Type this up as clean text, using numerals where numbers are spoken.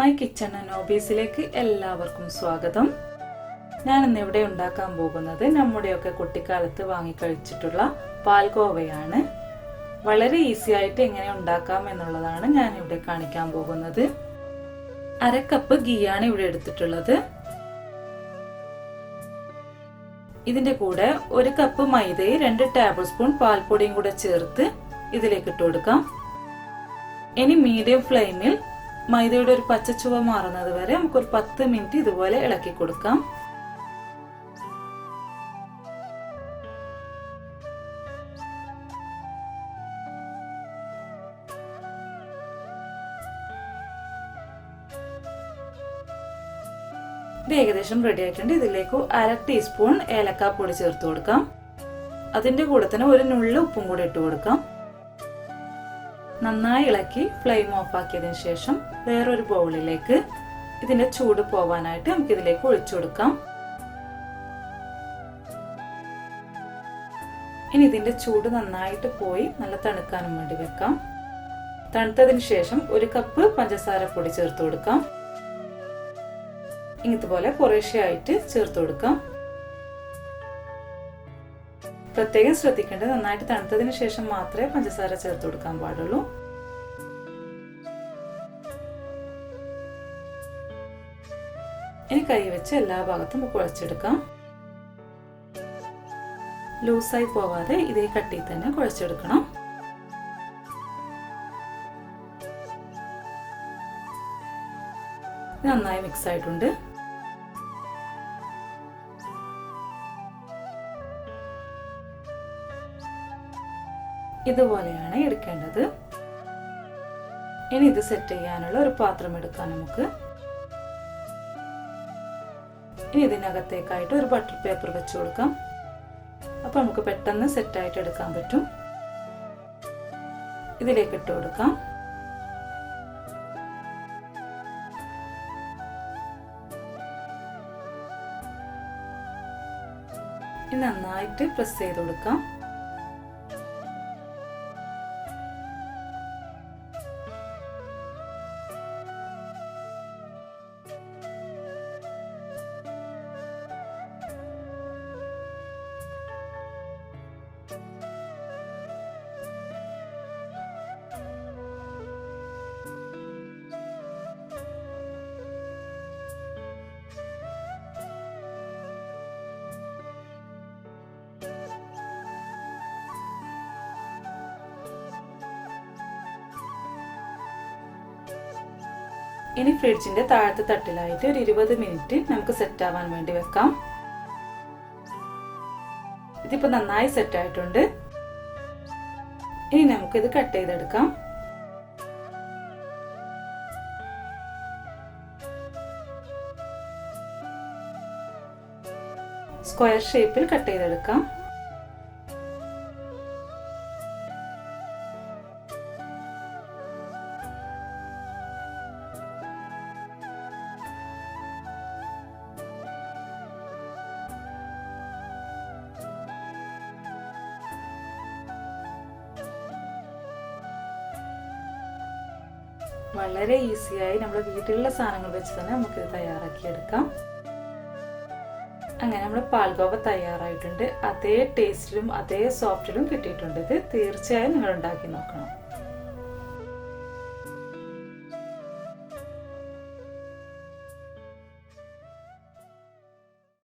My kitchen and ഹോബീസിലേക്ക് എല്ലാവർക്കും സ്വാഗതം. ഞാൻ ഇന്ന് ഇവിടെ ഉണ്ടാക്കാൻ പോകുന്നത് നമ്മുടെയൊക്കെ കുട്ടിക്കാലത്ത് വാങ്ങിക്കഴിച്ചിട്ടുള്ള പാൽകോവയാണ്. വളരെ ഈസി ആയിട്ട് എങ്ങനെ ഉണ്ടാക്കാം എന്നുള്ളതാണ് ഞാൻ ഇവിടെ കാണിക്കാൻ പോകുന്നത്. 1/2 കപ്പ് ഗീയാണ് ഇവിടെ എടുത്തിട്ടുള്ളത്. ഇതിന്റെ കൂടെ 1 കപ്പ് മൈദയും 2 ടേബിൾ സ്പൂൺ പാൽപ്പൊടിയും കൂടെ ചേർത്ത് ഇതിലേക്ക് ഇട്ട് കൊടുക്കാം. ഇനി മീഡിയം ഫ്ലെയിമിൽ മൈദയുടെ ഒരു പച്ചച്ചുവ മാറുന്നത് വരെ നമുക്കൊരു 10 മിനിറ്റ് ഇതുപോലെ ഇളക്കി കൊടുക്കാം. ഇത് ഏകദേശം റെഡി ആയിട്ടുണ്ട്. ഇതിലേക്ക് 1/2 ടീസ്പൂൺ ഏലക്കാപ്പൊടി ചേർത്ത് കൊടുക്കാം. അതിന്റെ കൂടെ തന്നെ ഒരു നുള്ളു ഉപ്പും കൂടി ഇട്ട് കൊടുക്കാം. നന്നായി ഇളക്കി ഫ്ലെയിം ഓഫ് ആക്കിയതിനു ശേഷം വേറൊരു ബൗളിലേക്ക് ഇതിന്റെ ചൂട് പോവാനായിട്ട് നമുക്ക് ഇതിലേക്ക് ഒഴിച്ചു കൊടുക്കാം. ഇനി ഇതിന്റെ ചൂട് നന്നായിട്ട് പോയി നല്ല തണുക്കാനും വേണ്ടി വെക്കാം. തണുത്തതിന് ശേഷം 1 കപ്പ് പഞ്ചസാര പൊടി ചേർത്ത് കൊടുക്കാം. ഇതുപോലെ കുറേശ്ശെയായിട്ട് ചേർത്ത് കൊടുക്കാം. പ്രത്യേകം ശ്രദ്ധിക്കേണ്ടത് നന്നായിട്ട് തണുത്തതിന് ശേഷം മാത്രമേ പഞ്ചസാര ചേർത്ത് കൊടുക്കാൻ പാടുള്ളൂ. ഇനി കൈ വെച്ച് എല്ലാ ഭാഗത്തും കുഴച്ചെടുക്കാം. ലൂസായി പോവാതെ ഇതേ കട്ടിയിൽ തന്നെ കുഴച്ചെടുക്കണം. നന്നായി മിക്സ് ആയിട്ടുണ്ട്. ഇതുപോലെയാണ് എടുക്കേണ്ടത്. ഇനി ഇത് സെറ്റ് ചെയ്യാനുള്ള ഒരു പാത്രം എടുക്കാം നമുക്ക്. ഇനി ഇതിനകത്തേക്കായിട്ട് ഒരു ബട്ടർ പേപ്പർ വെച്ച് കൊടുക്കാം. അപ്പൊ നമുക്ക് പെട്ടെന്ന് സെറ്റായിട്ട് എടുക്കാൻ പറ്റും. ഇതിലേക്ക് ഇട്ട് കൊടുക്കാം. ഇനി നന്നായിട്ട് പ്രസ് ചെയ്ത് കൊടുക്കാം. ഇനി ഫ്രിഡ്ജിന്റെ താഴത്തെ തട്ടിലായിട്ട് ഒരു 20 മിനിറ്റ് നമുക്ക് സെറ്റ് ആവാൻ വേണ്ടി വെക്കാം. ഇതിപ്പോ നന്നായി സെറ്റ് ആയിട്ടുണ്ട്. ഇനി നമുക്ക് ഇത് കട്ട് ചെയ്തെടുക്കാം. സ്ക്വയർ ഷേപ്പിൽ കട്ട് ചെയ്തെടുക്കാം. വളരെ ഈസിയായി നമ്മുടെ വീട്ടിലുള്ള സാധനങ്ങൾ വെച്ച് തന്നെ നമുക്ക് ഇത് തയ്യാറാക്കിയെടുക്കാം. അങ്ങനെ നമ്മുടെ പാൽകോവ തയ്യാറായിട്ടുണ്ട്. അതേ ടേസ്റ്റിലും അതേ സോഫ്റ്റിലും കിട്ടിയിട്ടുണ്ട്. ഇത് തീർച്ചയായും നിങ്ങൾ ഉണ്ടാക്കി നോക്കണം.